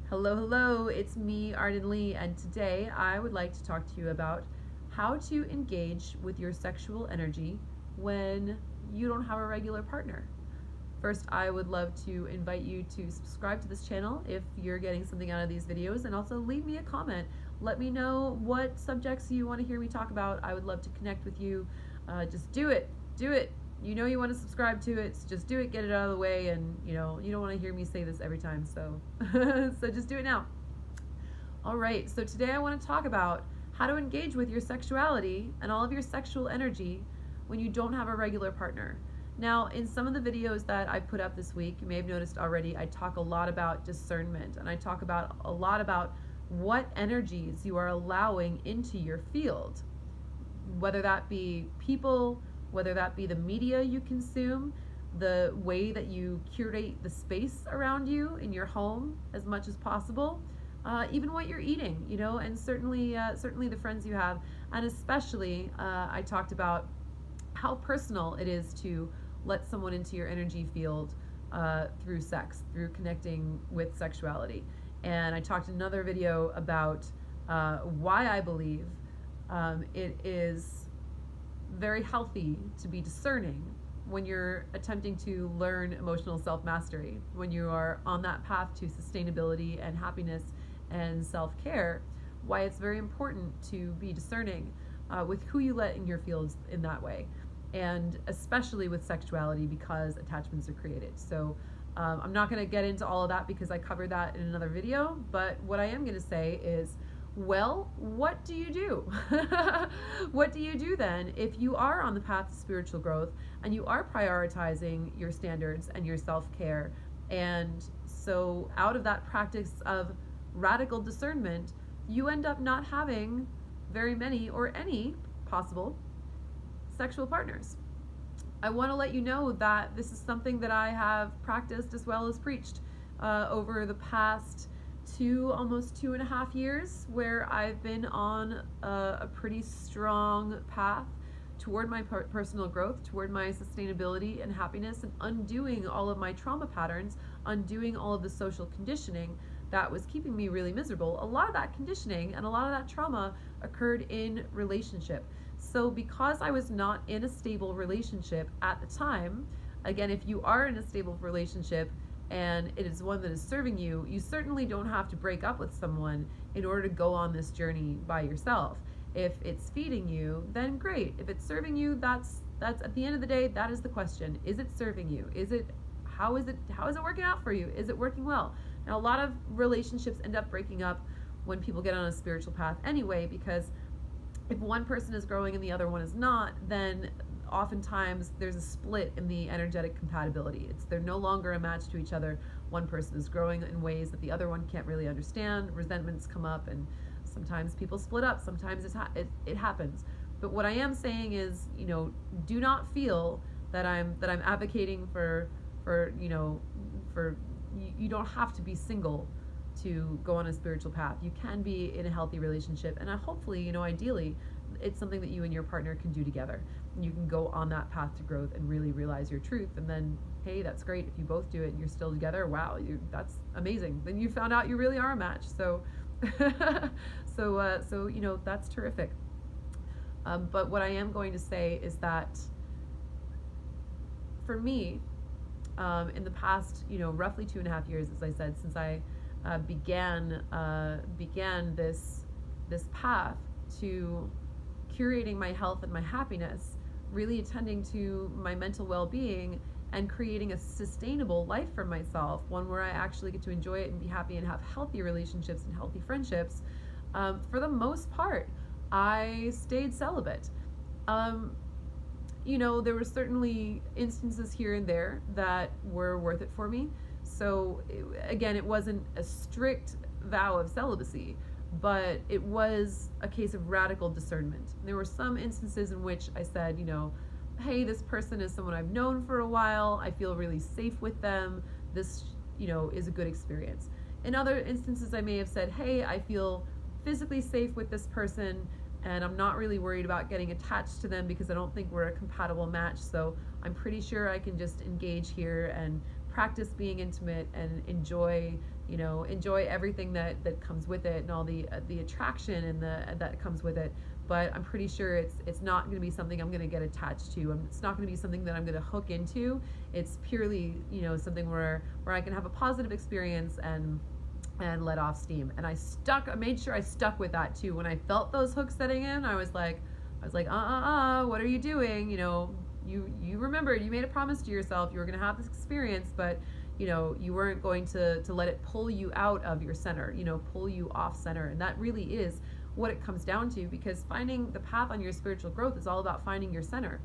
Hello, it's me, Arden Lee, and today I would like to talk to you about how to engage with your sexual energy when you don't have a regular partner. First, I would love to invite you to subscribe to this channel if you're getting something out of these videos, and also leave me a comment. Let me know what subjects you want to hear me talk about. I would love to connect with you. Just do it. Do it. You know you want to subscribe to it, so just do it, get it out of the way, and you don't want to hear me say this every time, so so just do it now. All right, so today I want to talk about how to engage with your sexuality and all of your sexual energy when you don't have a regular partner. Now, in some of the videos that I put up this week, you may have noticed already, I talk a lot about discernment, and I talk about a lot about what energies you are allowing into your field, whether that be people, whether that be the media you consume, the way that you curate the space around you in your home as much as possible, even what you're eating, and certainly the friends you have, and especially I talked about how personal it is to let someone into your energy field through sex, through connecting with sexuality. And I talked in another video about why I believe it is very healthy to be discerning when you're attempting to learn emotional self-mastery, when you are on that path to sustainability and happiness and self-care, why it's very important to be discerning with who you let in your fields in that way, and especially with sexuality, because attachments are created. So I'm not going to get into all of that because I covered that in another video, but what I am going to say is, well, what do you do? What do you do then if you are on the path to spiritual growth and you are prioritizing your standards and your self-care? And so out of that practice of radical discernment, you end up not having very many or any possible sexual partners. I want to let you know that this is something that I have practiced as well as preached over the past almost 2.5 years, where I've been on a pretty strong path toward my personal growth, toward my sustainability and happiness, and undoing all of my trauma patterns, undoing all of the social conditioning that was keeping me really miserable. A lot of that conditioning and a lot of that trauma occurred in relationship. So because I was not in a stable relationship at the time, again, if you are in a stable relationship and it is one that is serving you, you certainly don't have to break up with someone in order to go on this journey by yourself. If it's feeding you, then great. If it's serving you, that's at the end of the day, that is the question. Is it serving you? How is it working out for you? Is it working well? Now, a lot of relationships end up breaking up when people get on a spiritual path anyway, because if one person is growing and the other one is not, then oftentimes there's a split in the energetic compatibility. They're no longer a match to each other. One person is growing in ways that the other one can't really understand. Resentments come up, and sometimes people split up. Sometimes it happens. But what I am saying is, do not feel that I'm advocating for you don't have to be single to go on a spiritual path. You can be in a healthy relationship, and hopefully, ideally, it's something that you and your partner can do together. You can go on that path to growth and really realize your truth, and then, hey, that's great. If you both do it and you're still together, wow, that's amazing. Then you found out you really are a match. So, so that's terrific. But what I am going to say is that for me, in the past, roughly 2.5 years, as I said, since I began this path to curating my health and my happiness, really attending to my mental well-being and creating a sustainable life for myself, one where I actually get to enjoy it and be happy and have healthy relationships and healthy friendships. For the most part, I stayed celibate. There were certainly instances here and there that were worth it for me. So again, it wasn't a strict vow of celibacy, but it was a case of radical discernment. There were some instances in which I said, hey, this person is someone I've known for a while. I feel really safe with them. This, is a good experience. In other instances, I may have said, hey, I feel physically safe with this person, and I'm not really worried about getting attached to them because I don't think we're a compatible match. So I'm pretty sure I can just engage here and practice being intimate and enjoy enjoy everything that comes with it and all the attraction and that comes with it. But I'm pretty sure it's not going to be something I'm going to get attached to. It's not going to be something that I'm going to hook into. It's purely, something where I can have a positive experience and let off steam. And I made sure I stuck with that too. When I felt those hooks setting in, I was like, what are you doing? You remembered, you made a promise to yourself, you were going to have this experience, but you weren't going to let it pull you out of your center, pull you off center. And that really is what it comes down to, because finding the path on your spiritual growth is all about finding your center.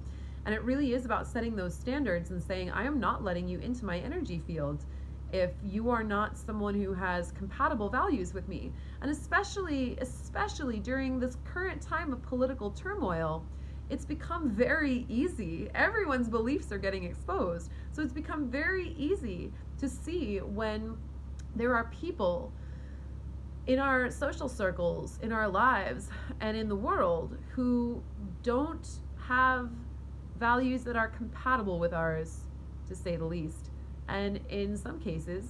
And it really is about setting those standards and saying, I am not letting you into my energy field if you are not someone who has compatible values with me. And especially during this current time of political turmoil, it's become very easy. Everyone's beliefs are getting exposed. So it's become very easy to see when there are people in our social circles, in our lives, and in the world who don't have values that are compatible with ours, to say the least. And in some cases,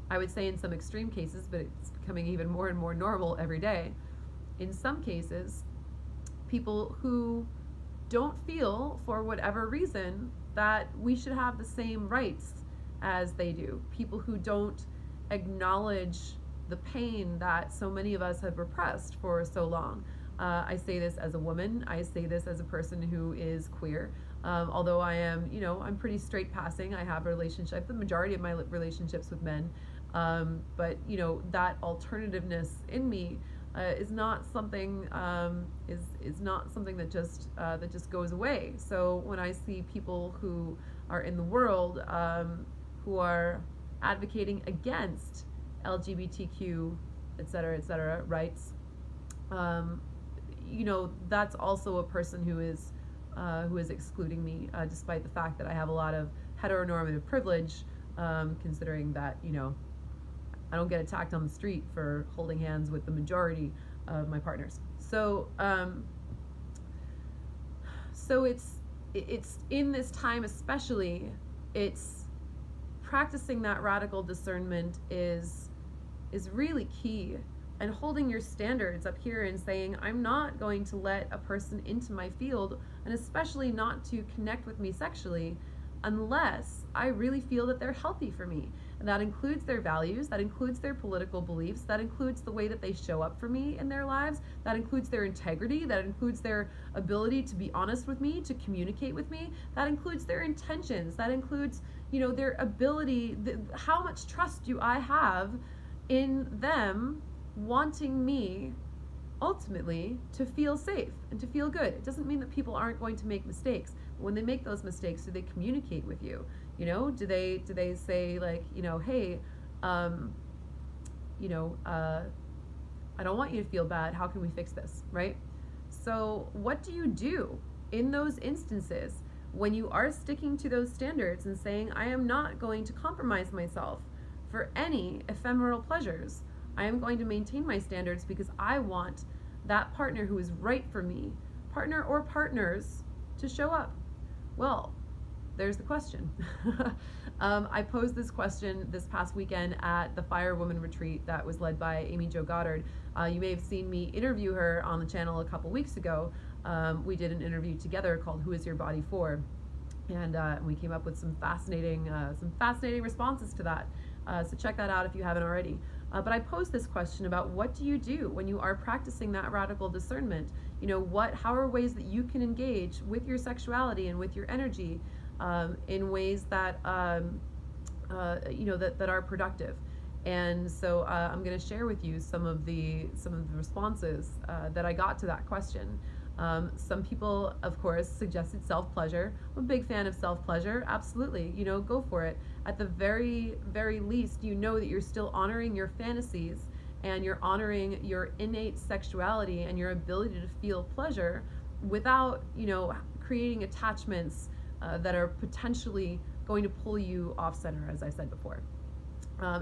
I would say in some extreme cases, but it's becoming even more and more normal every day, in some cases, people who don't feel, for whatever reason, that we should have the same rights as they do. People who don't acknowledge the pain that so many of us have repressed for so long. I say this as a woman. I say this as a person who is queer. Although I am, I'm pretty straight passing. I have a relationship, the majority of my relationships with men. But that alternativeness in me is not something is not something that just goes away. So when I see people who are in the world who are advocating against LGBTQ, et cetera, rights, that's also a person who is excluding me, despite the fact that I have a lot of heteronormative privilege, considering that, I don't get attacked on the street for holding hands with the majority of my partners. So it's in this time especially, it's practicing that radical discernment is really key. And holding your standards up here and saying, I'm not going to let a person into my field, and especially not to connect with me sexually, unless I really feel that they're healthy for me. And that includes their values, that includes their political beliefs, that includes the way that they show up for me in their lives, that includes their integrity, that includes their ability to be honest with me, to communicate with me, that includes their intentions, that includes, their ability, how much trust do I have in them wanting me ultimately to feel safe and to feel good. It doesn't mean that people aren't going to make mistakes. But when they make those mistakes, do they communicate with you? Do they say like, hey, I don't want you to feel bad. How can we fix this? Right? So what do you do in those instances when you are sticking to those standards and saying, I am not going to compromise myself for any ephemeral pleasures? I am going to maintain my standards because I want that partner who is right for me, partner or partners, to show up. Well, there's the question. I posed this question this past weekend at the Fire Woman retreat that was led by Amy Jo Goddard. You may have seen me interview her on the channel a couple weeks ago. We did an interview together called Who Is Your Body For? And we came up with some fascinating responses to that. So check that out if you haven't already. But I posed this question about, what do you do when you are practicing that radical discernment? How are ways that you can engage with your sexuality and with your energy in ways that that are productive? And so I'm going to share with you some of the responses that I got to that question. Some people, of course, suggested self-pleasure. I'm a big fan of self-pleasure. Absolutely, go for it. At the very, very least, that you're still honoring your fantasies and you're honoring your innate sexuality and your ability to feel pleasure without, creating attachments that are potentially going to pull you off center, as I said before.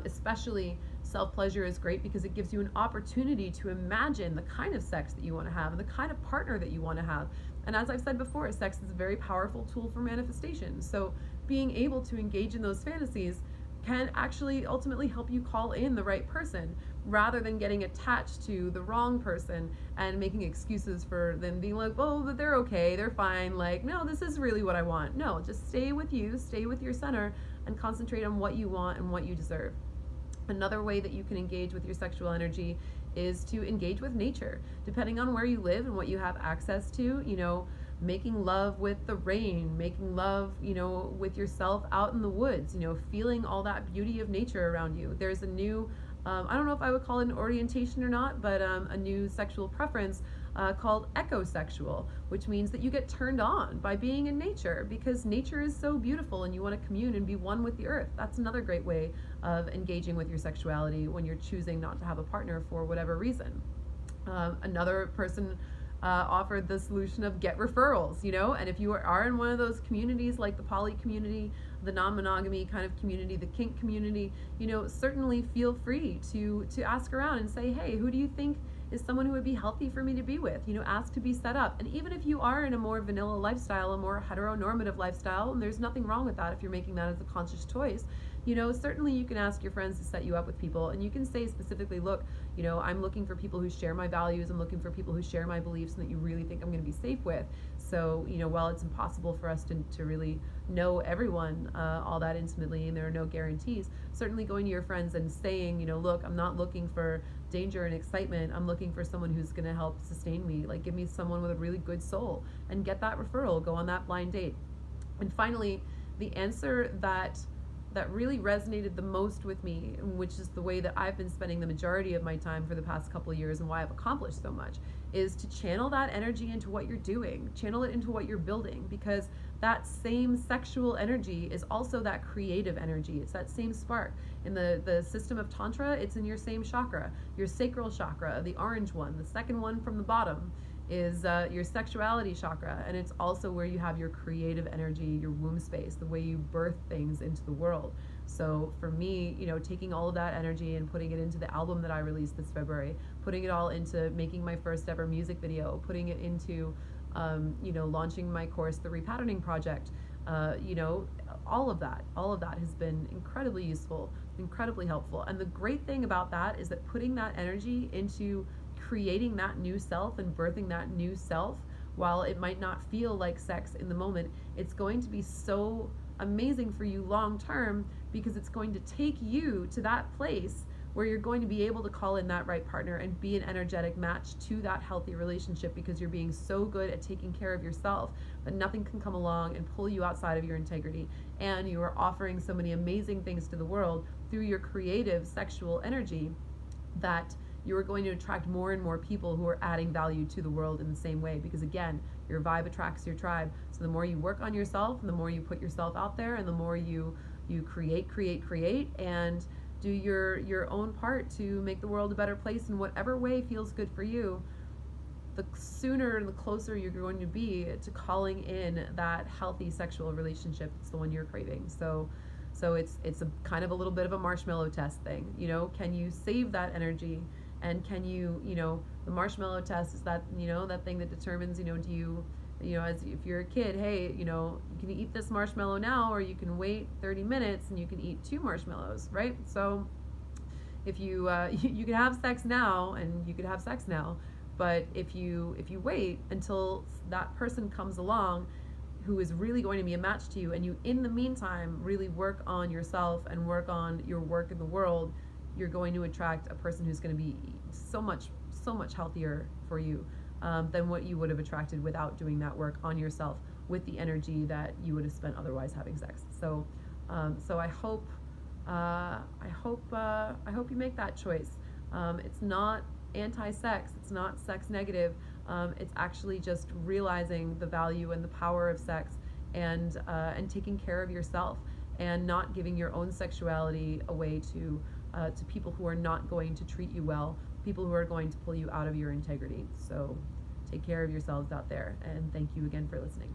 Especially self-pleasure is great because it gives you an opportunity to imagine the kind of sex that you want to have and the kind of partner that you want to have. And as I've said before, sex is a very powerful tool for manifestation. So being able to engage in those fantasies can actually ultimately help you call in the right person, rather than getting attached to the wrong person and making excuses for them being like, oh, they're okay, they're fine. Like, no, this is really what I want. No, just stay with you, stay with your center, and concentrate on what you want and what you deserve. Another way that you can engage with your sexual energy is to engage with nature. Depending on where you live and what you have access to, making love with the rain, making love, with yourself out in the woods, feeling all that beauty of nature around you. There's a new, I don't know if I would call it an orientation or not, but a new sexual preference called ecosexual, which means that you get turned on by being in nature because nature is so beautiful and you want to commune and be one with the earth. That's another great way of engaging with your sexuality when you're choosing not to have a partner for whatever reason. Another person offered the solution of get referrals, and if you are in one of those communities like the poly community, the non-monogamy kind of community, the kink community, certainly feel free to ask around and say, hey, who do you think is someone who would be healthy for me to be with? Ask to be set up. And even if you are in a more vanilla lifestyle, a more heteronormative lifestyle, and there's nothing wrong with that if you're making that as a conscious choice, certainly you can ask your friends to set you up with people, and you can say specifically, look, I'm looking for people who share my values, I'm looking for people who share my beliefs and that you really think I'm going to be safe with. So, while it's impossible for us to really know everyone all that intimately, and there are no guarantees, certainly going to your friends and saying, look, I'm not looking for danger and excitement, I'm looking for someone who's going to help sustain me, like give me someone with a really good soul, and get that referral, go on that blind date. And finally, the answer that really resonated the most with me, which is the way that I've been spending the majority of my time for the past couple of years and why I've accomplished so much, is to channel that energy into what you're doing, channel it into what you're building, because that same sexual energy is also that creative energy. It's that same spark. In the system of Tantra, it's in your same chakra, your sacral chakra, the orange one. The second one from the bottom is your sexuality chakra, and it's also where you have your creative energy, your womb space, the way you birth things into the world. So for me, taking all of that energy and putting it into the album that I released this February, putting it all into making my first ever music video, putting it into launching my course, the Repatterning Project, all of that has been incredibly useful, incredibly helpful. And the great thing about that is that putting that energy into creating that new self and birthing that new self, while it might not feel like sex in the moment, it's going to be so amazing for you long term, because it's going to take you to that place where you're going to be able to call in that right partner and be an energetic match to that healthy relationship, because you're being so good at taking care of yourself that nothing can come along and pull you outside of your integrity. And you are offering so many amazing things to the world through your creative sexual energy that you are going to attract more and more people who are adding value to the world in the same way, because again, your vibe attracts your tribe. So the more you work on yourself, and the more you put yourself out there, and the more you create and do your own part to make the world a better place in whatever way feels good for you, the sooner and the closer you're going to be to calling in that healthy sexual relationship. It's the one you're craving. So it's a kind of a little bit of a marshmallow test thing. Can you save that energy? And can you, the marshmallow test is that, that thing that determines, do you, as if you're a kid, hey, you can eat this marshmallow now, or you can wait 30 minutes and you can eat 2 marshmallows, right? So if you, you can have sex now, and you could have sex now, but if you wait until that person comes along who is really going to be a match to you, and you, in the meantime, really work on yourself and work on your work in the world, you're going to attract a person who's going to be so much healthier for you than what you would have attracted without doing that work on yourself with the energy that you would have spent otherwise having sex. So I hope you make that choice. It's not anti-sex. It's not sex negative. It's actually just realizing the value and the power of sex, and taking care of yourself, and not giving your own sexuality away to people who are not going to treat you well, people who are going to pull you out of your integrity. So take care of yourselves out there, and thank you again for listening.